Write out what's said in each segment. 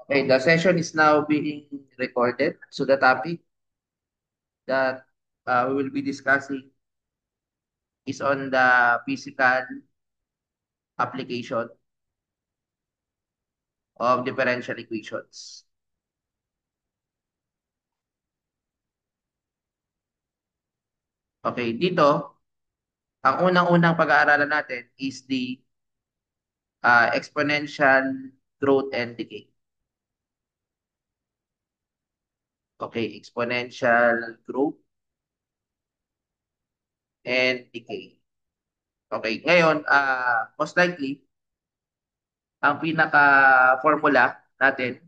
Okay, the session is now being recorded. So the topic that we will be discussing is on the physical application of differential equations. Okay, dito, ang unang-unang pag-aaralan natin is the exponential growth and decay. Okay, exponential growth and decay. Okay, ngayon, most likely, ang pinaka-formula natin,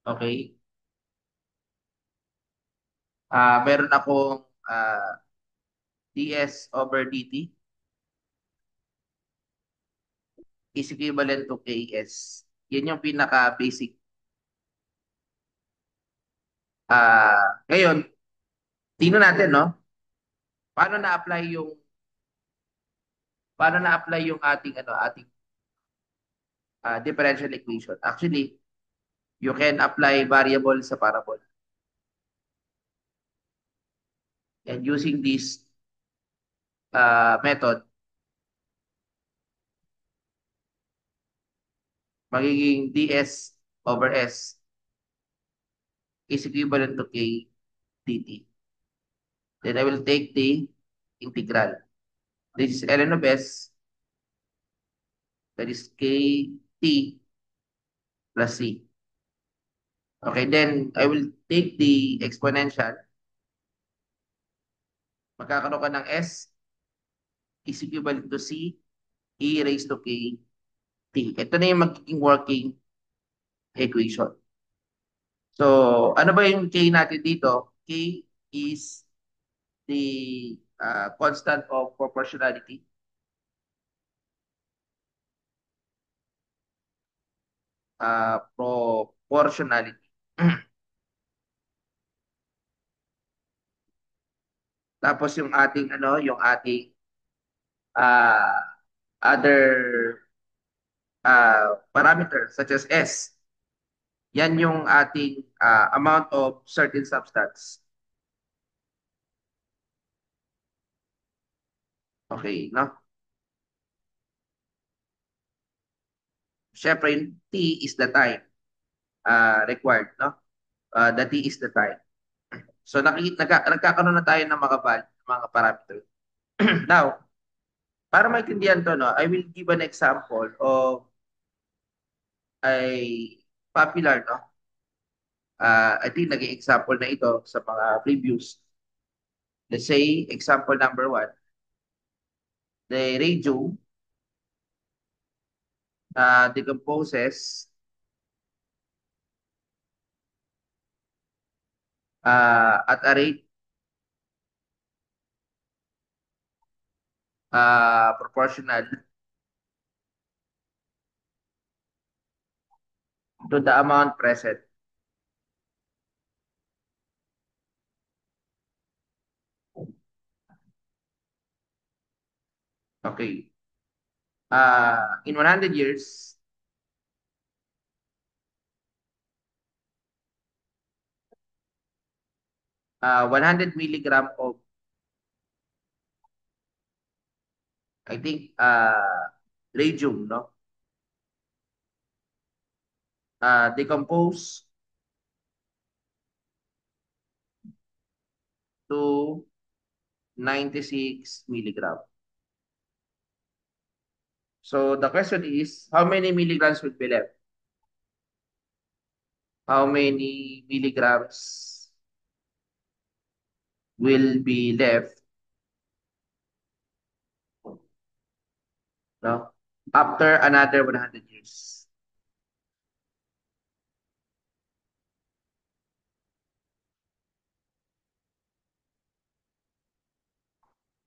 okay, meron akong ds over dt is equivalent to ks. Yan yung pinaka-basic. Ngayon, tingnan natin, no? Paano na-apply yung ating differential equation. Actually, you can apply variable sa parabol. And using this method, magiging ds over s is equivalent to k dt. Then I will take the integral. This is ln of s, that is kt plus c. Okay, then I will take the exponential. Magkakaroon ka ng s is equivalent to c e raised to k t. Ito na yung magiging working equation. So, ano ba yung k natin dito? K is the constant of proportionality. Proportionality. Tapos yung ating uh, other parameter such as s. Yan yung ating amount of certain substance. Okay, no? Siyempre, yung t is the time required, no? The t is the time. So, nagkakaroon na tayo ng mga parameter. Now, para maintindihan to, no, I will give an example of a popular, no? I think naging example na ito sa mga previous. Let's say, example number one, the radium decomposes at a rate proportional to the amount present. Okay. In 100 years, 100 milligram of, I think, radium, no? Decompose to 96 milligram. So the question is, how many milligrams will be left? How many milligrams will be left, no? After another 100 years.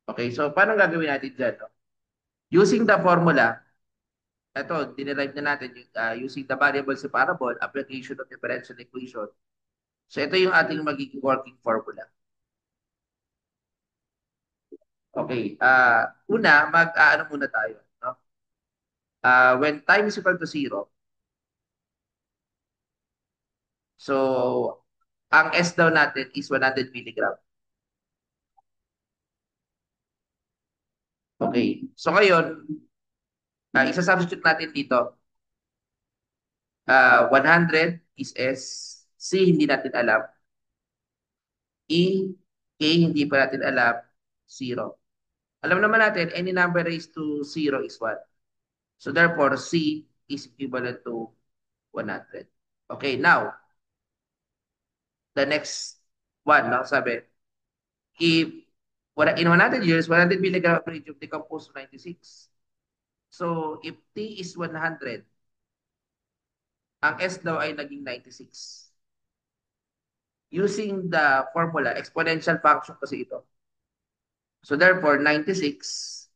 Okay, so paano gagawin natin dyan, no? Using the formula, ito, dinerive na natin using the variable separable, application of differential equation. So ito yung ating magiging working formula. Okay, una, ano muna tayo, no? When time is equal to zero, So, ang S daw natin is 100 milligram. Okay. So, ngayon, isa-substitute natin dito. 100 is S. C, hindi natin alam. E, K, hindi pa natin alam. 0. Alam naman natin, any number raised to 0 is 1. So, therefore, C is equivalent to 100. Okay, now, the next one, no? Sabi, if in 100 years, 100 milligram of radium decomposed to 96. So, if T is 100, ang S daw ay naging 96. Using the formula, exponential function kasi ito. So, therefore, 96,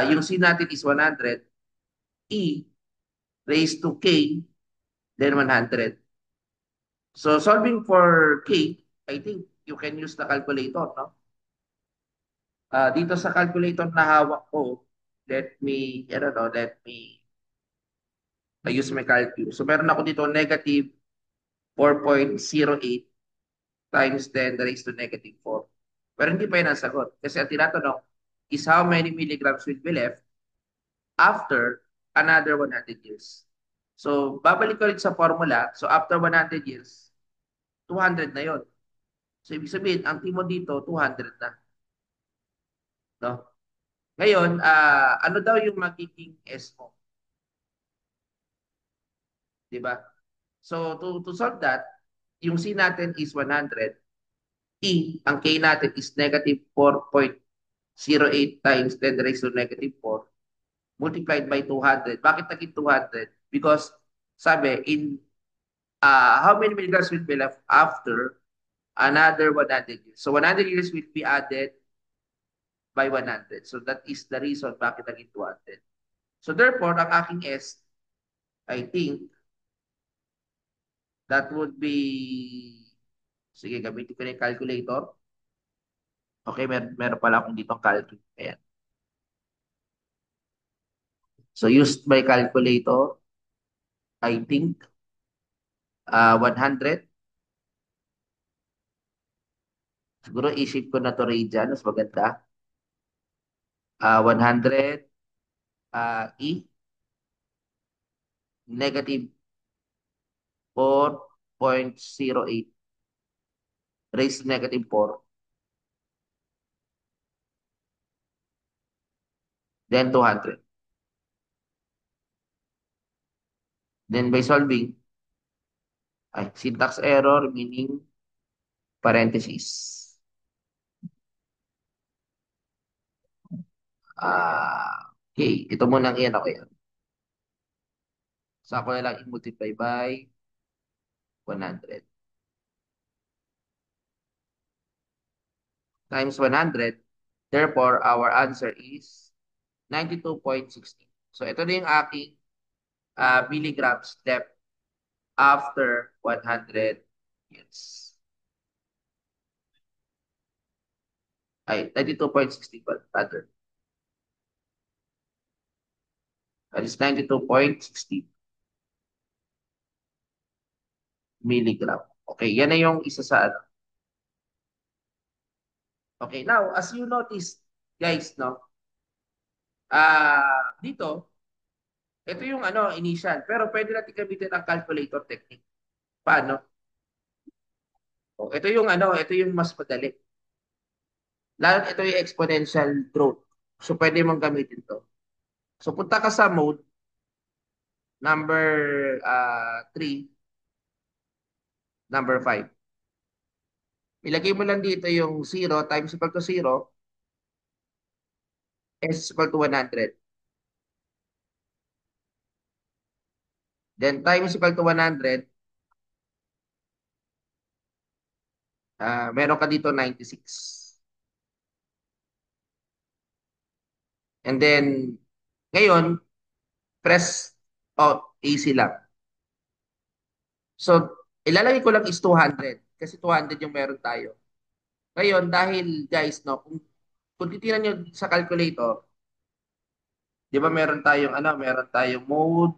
yung C natin is 100, E raised to K, then 100. So, solving for K, I think you can use the calculator, no? Dito sa calculator na hawak ko, let me I use my calculator. So meron ako dito negative 4.08 times 10 raised to negative 4. Pero hindi pa yun ang sagot. Kasi ang tinatanong is how many milligrams will be left after another 100 years. So babalik ko ulit sa formula. So after 100 years, 200 na yon. So ibig sabihin, ang timo dito, 200 na. No? Ngayon, ano daw yung magiging S mo? Di ba? So to solve that, yung C natin is 100. Ang K natin is negative 4.08 times 10 raised to negative 4 multiplied by 200. Bakit naging 200? Because sabi, how many milligrams will be left after another 100 years? So 100 years will be added by 100. So that is the reason bakit naging 200. So therefore, ang aking S, I think, that would be, sige, gamitin ko na yung calculator. Okay, meron pala akong ditong calculator. Ayan. So used my calculator, I think 100. Siguro isip ko na to radian, mas maganda. 100 E negative 4.08 raised to negative 4, then 200. Then by solving, syntax error meaning parenthesis. Okay, ito muna ang iyan ako yan. So ako na lang i-multiply by 100 times 100. Therefore, our answer is 92.16. So ito na yung aking milligrams left after 100 years. Ay, 92.16 pa, rather. That is 92.16 milligram. Okay, yan na yung isa sa ano. Okay, now, as you notice, guys, no, dito, ito yung ano, initial, pero pwede natin gamitin ang calculator technique. Paano? Ito yung mas madali. Lalo ito yung exponential growth. So, pwede mong gamitin to. So, punta ka sa mode number 3, number 5. Ilagay mo lang dito yung 0 times equal to 0, S equal to 100. Then times equal to 100, meron ka dito 96. And then, ngayon, press out, easy lang. So, ilalagay ko lang is 200 kasi 200 yung meron tayo. Ngayon, dahil guys, no, kung titingnan nyo sa calculator, di ba meron tayong mode,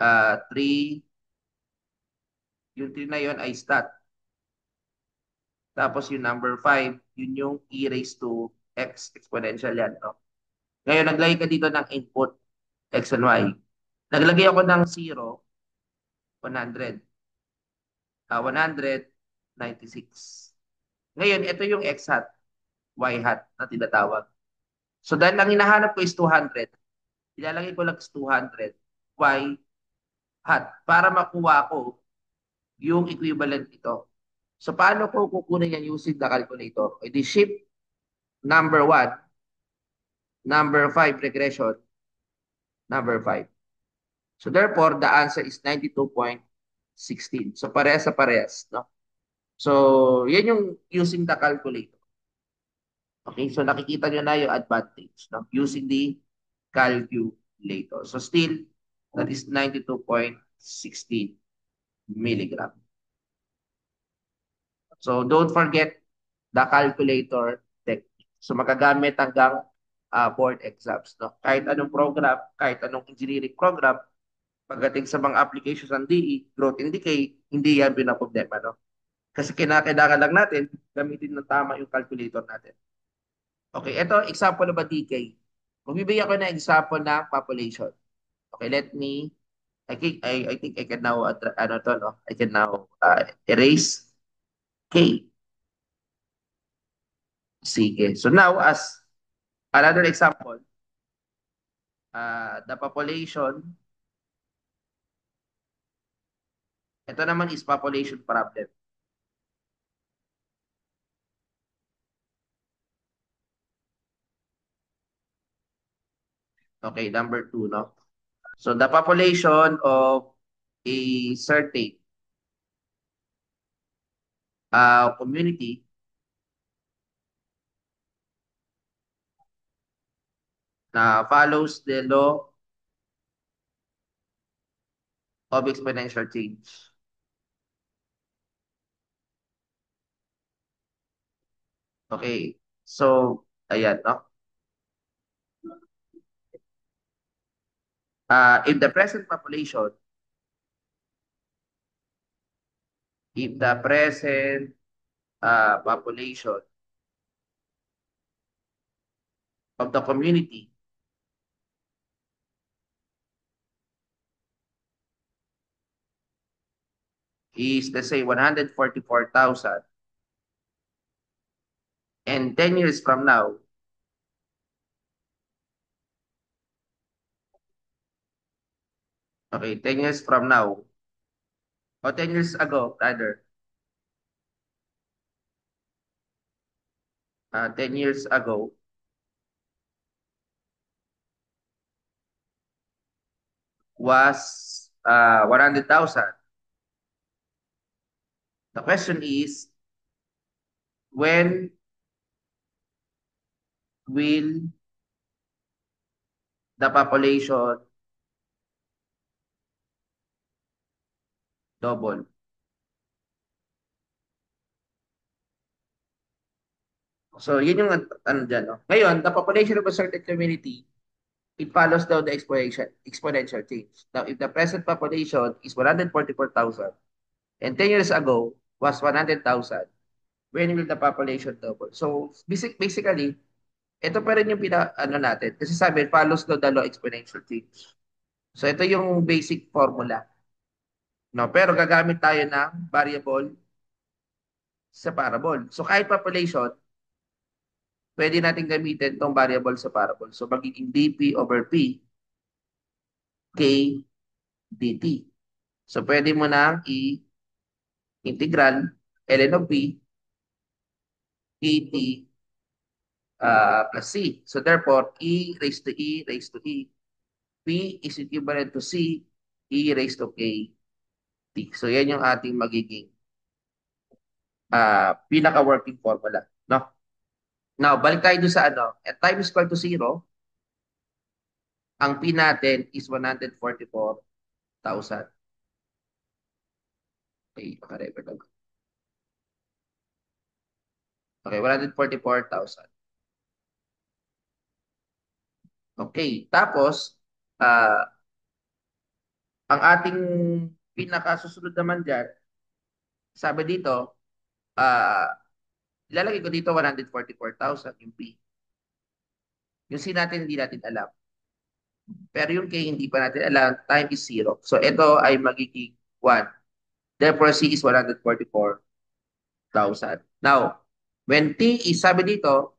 3, yung 3 na yon ay stat. Tapos yung number 5, yun yung e raised to x exponential yan, no? Ngayon, naglagay ka dito ng input, x and y. Naglagay ako ng 0, 100. 196. Ngayon, ito yung x hat, y hat na tinatawag. So dahil ang hinahanap ko is 200, ilalagay ko lang is 200, y hat, para makuha ko yung equivalent nito. So paano ko kukunin yan using the calculator? E di shift number 1, number 5 regression, number 5. So therefore, the answer is 92.16. So parehas sa parehas, no? So, yan yung using the calculator. Okay, so nakikita nyo na yung advantage, no? Using the calculator. So still, that is 92.16 milligram. So don't forget the calculator technique. So magagamit hanggang board exams, no? Kahit anong program, kahit anong engineering program, pagdating sa mga applications ng DE, growth and decay, hindi yan binaproblema, no? Kasi kinakailangan lang natin gamitin ng tama yung calculator natin. Okay, ito example na ba decay? Magbibigay ako ng example ng population. Okay, let me I think I can now ano to, no? I can now erase K. Sige. So now as another example, the population, ito naman is population problem. Okay, number 2, no? So the population of a certain community na follows the law of exponential change. Okay. So, ayan, no? If the present population, if the present population of the community is, let's say, 144,000, and 10 years from now, okay, 10 years from now, or 10 years ago, rather, 10 years ago, was 100,000. The question is, when will the population double? So, yun yung ano dyan. No? Ngayon, the population of a certain community, it follows down the exponential change. Now, if the present population is 144,000 and 10 years ago was 100,000, when will the population double? So, basically, ito pa rin yung ano natin. Kasi sabi, follows down the law exponential change. So, ito yung basic formula. No? Pero gagamit tayo ng variable sa parable. So, kahit population, pwede natin gamitin itong variable sa parable. So, magiging dp over p k dt. So, pwede mo nang i-integral ln of p pt plus c. So, therefore, e raised to e raised to e. P is equivalent to c e raised to k t. So, yan yung ating magiging pinaka-working formula. No? Now, balik tayo doon sa ano. At time is equal to 0, ang P natin is 144,000. Okay, naka-record lang. Okay, 144,000. Okay, tapos, uh, Ang ating pinakasusunod naman dyan, sabi dito, ah, ilalagay ko dito 144,000 yung P. Yung C natin, hindi natin alam. Pero yung K, hindi pa natin alam. Time is 0. So, ito ay magiging 1. Therefore, C is 144,000. Now, when T is, sabi dito,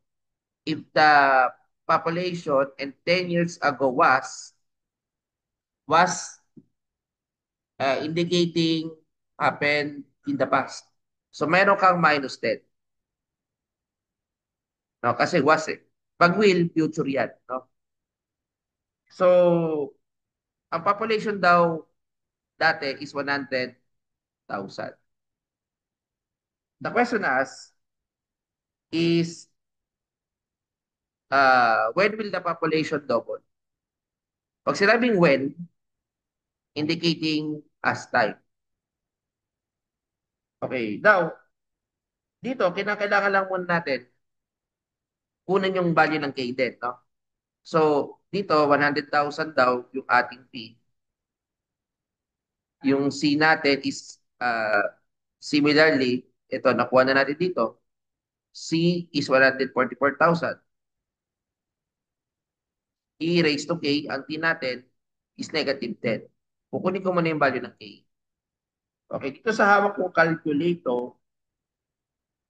if the population and 10 years ago was indicating happened in the past. So, meron kang minus 10. No? Kasi was eh. Pag will, future yan. No? So, ang population daw dati is 100,000. The question is when will the population double? Pag sinabing when, indicating as time. Okay, now, dito, kinakailangan lang muna natin kunin yung value ng K din, no? So, dito, 100,000 daw yung ating P. Yung C natin is similarly, ito, nakuha na natin dito. C is 144,000. E raised to K, ang T natin is negative 10. Kukunin ko muna yung value ng K. Okay, dito sa hawak kong calculator,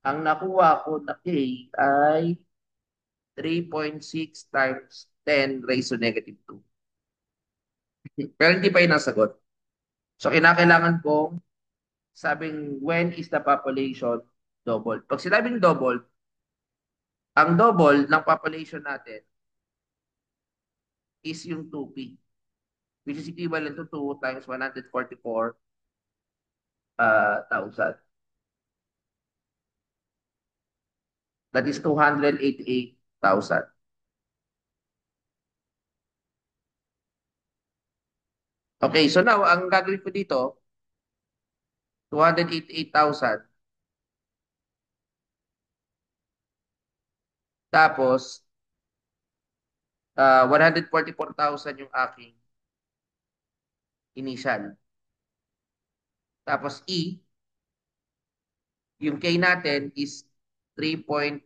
ang nakuha ko na K ay 3.6 times 10 raised to negative 2. Pero hindi pa yun ang sagot. So, kinakailangan kong sabing when is the population double. Pag sinabing double, ang double ng population natin is yung 2P, which is equivalent to 2 times 144,000. That is 288,000. Okay, so now, ang gagawin ko dito, 288,000. Tapos, 144,000 yung aking initial. Tapos, E, yung K natin is 3.6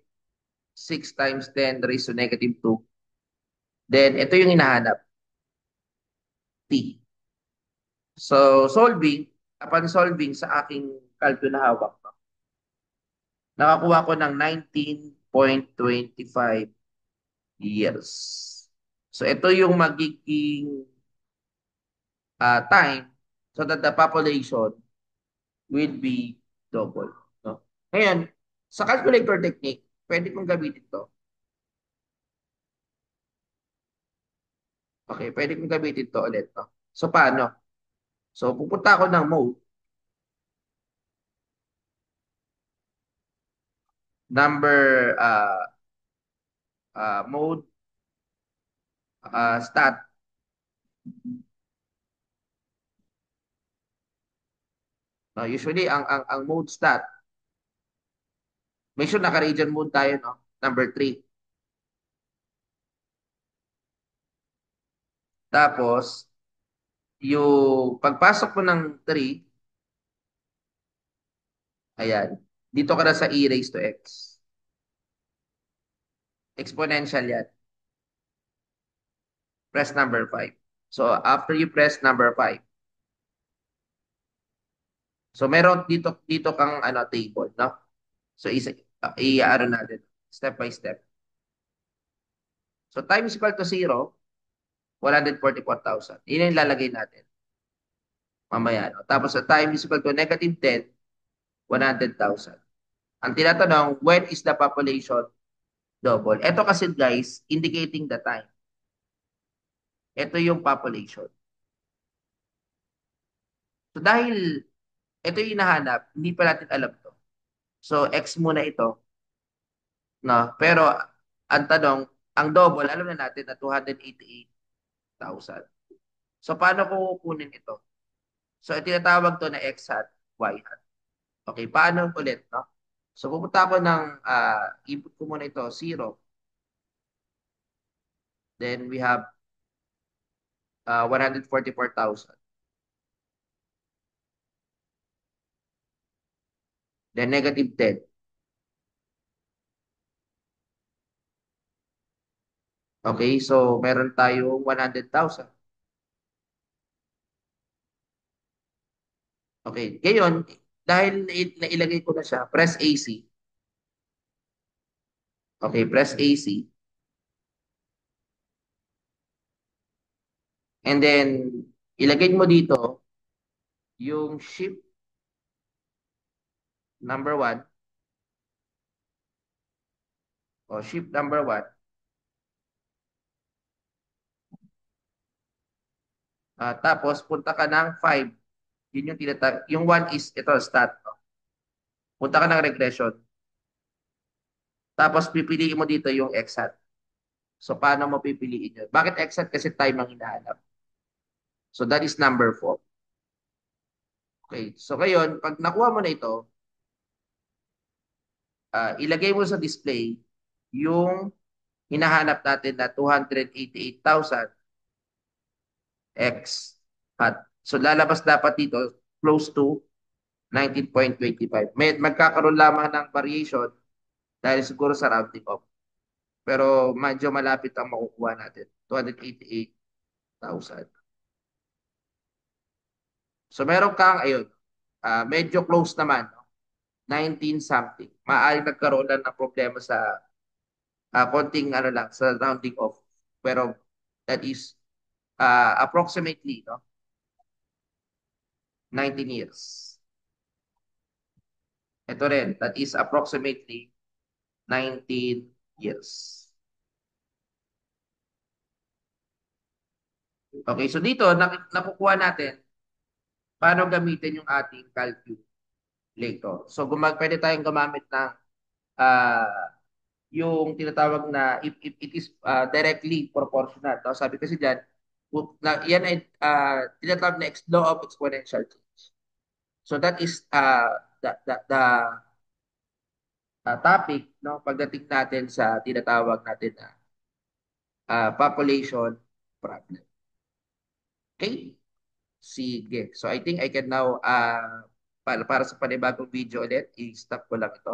times 10 raised to negative 2. Then, ito yung hinahanap, T. So, upon solving sa aking kalkula na hawak, no, nakakuha ko ng 19.25 years. So, ito yung magiging time so that the population will be double. No? Ngayon, sa calculator technique, pwede kong gamitin to. Okay, pwede kong gamitin to ulit. No? So, paano? So, pupunta ako ng mode, number, mode, stat. No? Usually, ang mode stat, make sure naka-region mode tayo, no? Number 3. Tapos, yung pagpasok mo ng 3, ayan, dito ka na sa e raised to x. Exponential yan. Press number 5. So, after you press number 5, so meron dito kang table, no? So, i-ano natin, step by step. So, time is equal to 0, 144,000. Yun yung lalagay natin mamaya, no? Tapos, sa time is equal to negative 10, 100,000. Ang tinatanong, when is the population double? Ito kasi guys, indicating the time. Ito yung population. So dahil ito yung hinahanap, hindi pa natin alam to. So X muna ito, no? Pero ang tanong, ang double, alam na natin na 288,000. So paano ko kukunin ito? So tinatawag to na X hat, Y hat. Okay, paano ulit, no? So pupunta ako ng, input ko muna ito, 0. Then we have 144,000. then -10. Okay, so meron tayong 100,000. Okay, ngayon, dahil nailagay ko na siya, press AC. Okay, press AC. And then, ilagay mo dito yung ship number 1 o ship number 1. Tapos, punta ka ng 5. Yun yung yung 1 is, ito, stat. No? Punta ka ng regression. Tapos, pipiliin mo dito yung exat. So, paano mo pipiliin yun? Bakit exat? Kasi time ang hinahanap. So, that is number 4. Okay. So, ngayon, pag nakuha mo na ito, ilagay mo sa display yung hinahanap natin na 288,000 x hat. So, lalabas dapat dito close to 19.25. Magkakaroon lamang ng variation dahil siguro sa rounding off. Pero medyo malapit ang makukuha natin. 288,000. So meron kang, ayun, medyo close naman. No? 19 something. Maaaring nagkaroon lang ng problema sa konting ano lang, sa rounding off. Pero that is approximately no, 19 years. Ito rin, that is approximately 19 years. Okay, so dito nakukuha natin paano gamitin yung ating calculator. So pwede tayong gumamit ng ah, yung tinatawag na if it is directly proportional. No? Sabi kasi diyan, yan ay tinatawag na law of exponential change. So that is the topic no pagdating natin sa tinatawag natin na population problem. Okay? Sige. So I think I can now para sa panibagong video ulit, i-stop ko lang ito.